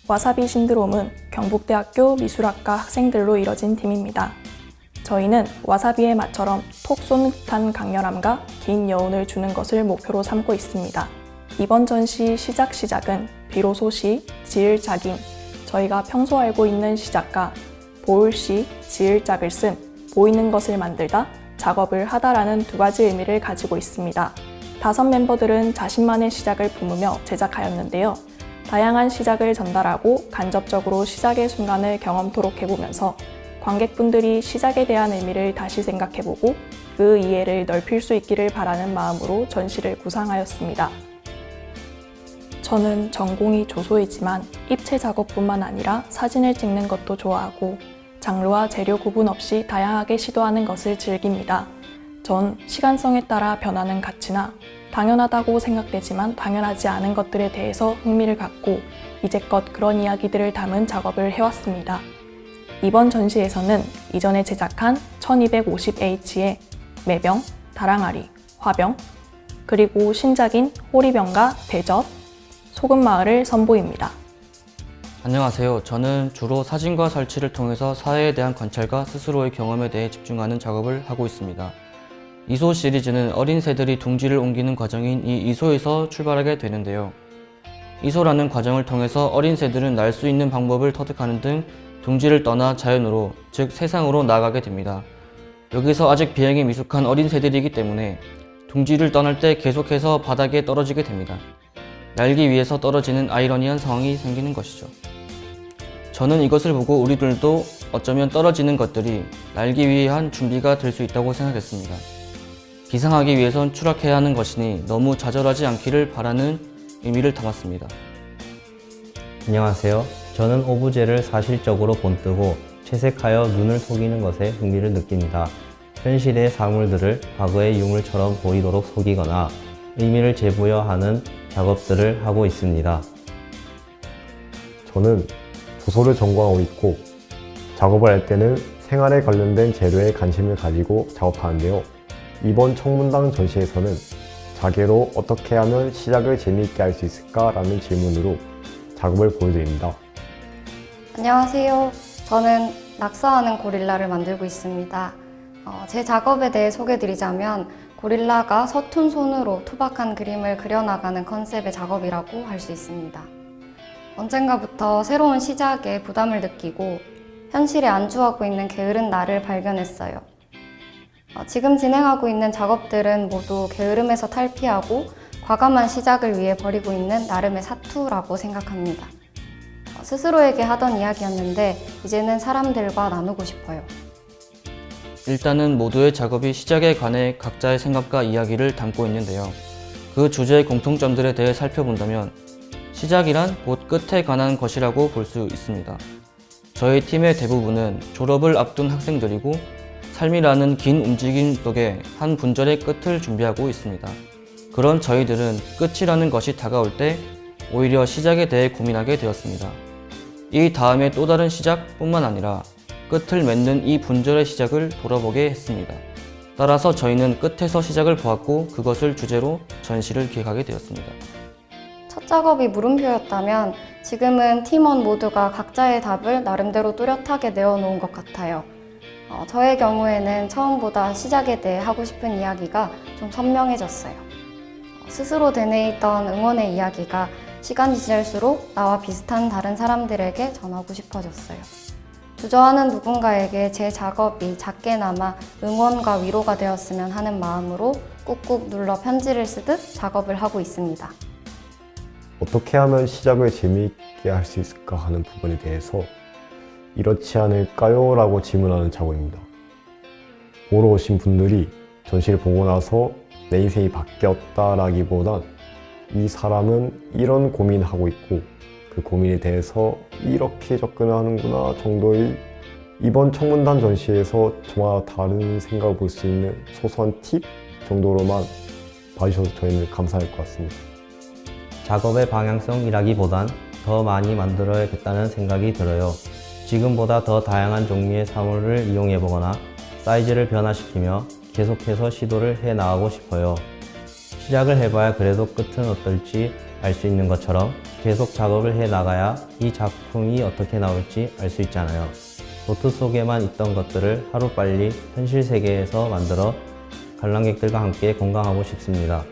와사비 신드롬은 경북대학교 미술학과 학생들로 이뤄진 팀입니다. 저희는 와사비의 맛처럼 톡 쏘는 듯한 강렬함과 긴 여운을 주는 것을 목표로 삼고 있습니다. 이번 전시 시작은 비로소 시, 지을 짝인 저희가 평소 알고 있는 시작과 보을 시, 지을 짝을 쓴 보이는 것을 만들다, 작업을 하다라는 두 가지 의미를 가지고 있습니다. 5 멤버들은 자신만의 시작을 품으며 제작하였는데요. 다양한 시작을 전달하고 간접적으로 시작의 순간을 경험토록 해보면서 관객분들이 시작에 대한 의미를 다시 생각해보고 그 이해를 넓힐 수 있기를 바라는 마음으로 전시를 구상하였습니다. 저는 전공이 조소이지만 입체 작업뿐만 아니라 사진을 찍는 것도 좋아하고 장르와 재료 구분 없이 다양하게 시도하는 것을 즐깁니다. 전 시간성에 따라 변하는 가치나 당연하다고 생각되지만 당연하지 않은 것들에 대해서 흥미를 갖고 이제껏 그런 이야기들을 담은 작업을 해왔습니다. 이번 전시에서는 이전에 제작한 1250H의 매병, 다랑아리, 화병, 그리고 신작인 호리병과 대접, 소금마을을 선보입니다. 안녕하세요. 저는 주로 사진과 설치를 통해서 사회에 대한 관찰과 스스로의 경험에 대해 집중하는 작업을 하고 있습니다. 이소 시리즈는 어린 새들이 둥지를 옮기는 과정인 이 이소에서 출발하게 되는데요. 이소라는 과정을 통해서 어린 새들은 날 수 있는 방법을 터득하는 등 둥지를 떠나 자연으로, 즉 세상으로 나아가게 됩니다. 여기서 아직 비행이 미숙한 어린 새들이기 때문에 둥지를 떠날 때 계속해서 바닥에 떨어지게 됩니다. 날기 위해서 떨어지는 아이러니한 상황이 생기는 것이죠. 저는 이것을 보고 우리들도 어쩌면 떨어지는 것들이 날기 위한 준비가 될 수 있다고 생각했습니다. 기상하기 위해선 추락해야 하는 것이니 너무 좌절하지 않기를 바라는 의미를 담았습니다. 안녕하세요. 저는 오브제를 사실적으로 본뜨고 채색하여 눈을 속이는 것에 흥미를 느낍니다. 현실의 사물들을 과거의 유물처럼 보이도록 속이거나 의미를 재부여하는 작업들을 하고 있습니다. 저는 도소를 전공하고 있고 작업을 할 때는 생활에 관련된 재료에 관심을 가지고 작업하는데요. 이번 청문당 전시에서는 자개로 어떻게 하면 시작을 재미있게 할 수 있을까라는 질문으로 작업을 보여드립니다. 안녕하세요. 저는 낙서하는 고릴라를 만들고 있습니다. 제 작업에 대해 소개드리자면 고릴라가 서툰 손으로 투박한 그림을 그려나가는 컨셉의 작업이라고 할 수 있습니다. 언젠가부터 새로운 시작에 부담을 느끼고 현실에 안주하고 있는 게으른 나를 발견했어요. 지금 진행하고 있는 작업들은 모두 게으름에서 탈피하고 과감한 시작을 위해 벌이고 있는 나름의 사투라고 생각합니다. 스스로에게 하던 이야기였는데 이제는 사람들과 나누고 싶어요. 일단은 모두의 작업이 시작에 관해 각자의 생각과 이야기를 담고 있는데요. 그 주제의 공통점들에 대해 살펴본다면 시작이란 곧 끝에 관한 것이라고 볼 수 있습니다. 저희 팀의 대부분은 졸업을 앞둔 학생들이고 삶이라는 긴 움직임 속에 한 분절의 끝을 준비하고 있습니다. 그런 저희들은 끝이라는 것이 다가올 때 오히려 시작에 대해 고민하게 되었습니다. 이 다음에 또 다른 시작뿐만 아니라 끝을 맺는 이 분절의 시작을 돌아보게 했습니다. 따라서 저희는 끝에서 시작을 보았고 그것을 주제로 전시를 기획하게 되었습니다. 첫 작업이 물음표였다면 지금은 팀원 모두가 각자의 답을 나름대로 뚜렷하게 내어놓은 것 같아요. 저의 경우에는 처음보다 시작에 대해 하고 싶은 이야기가 좀 선명해졌어요. 스스로 되뇌이던 응원의 이야기가 시간이 지날수록 나와 비슷한 다른 사람들에게 전하고 싶어졌어요. 주저하는 누군가에게 제 작업이 작게나마 응원과 위로가 되었으면 하는 마음으로 꾹꾹 눌러 편지를 쓰듯 작업을 하고 있습니다. 어떻게 하면 시작을 재미있게 할 수 있을까 하는 부분에 대해서 이렇지 않을까요? 라고 질문하는 작업입니다. 보러 오신 분들이 전시를 보고 나서 내 인생이 바뀌었다라기보단 이 사람은 이런 고민을 하고 있고 그 고민에 대해서 이렇게 접근하는구나 정도의 이번 청문단 전시에서 저와 다른 생각을 볼 수 있는 소소한 팁 정도로만 봐주셔서 저희는 감사할 것 같습니다. 작업의 방향성이라기보단 더 많이 만들어야겠다는 생각이 들어요. 지금보다 더 다양한 종류의 사물을 이용해보거나 사이즈를 변화시키며 계속해서 시도를 해나가고 싶어요. 시작을 해봐야 그래도 끝은 어떨지 알 수 있는 것처럼 계속 작업을 해 나가야 이 작품이 어떻게 나올지 알 수 있잖아요. 노트 속에만 있던 것들을 하루빨리 현실 세계에서 만들어 관람객들과 함께 공감하고 싶습니다.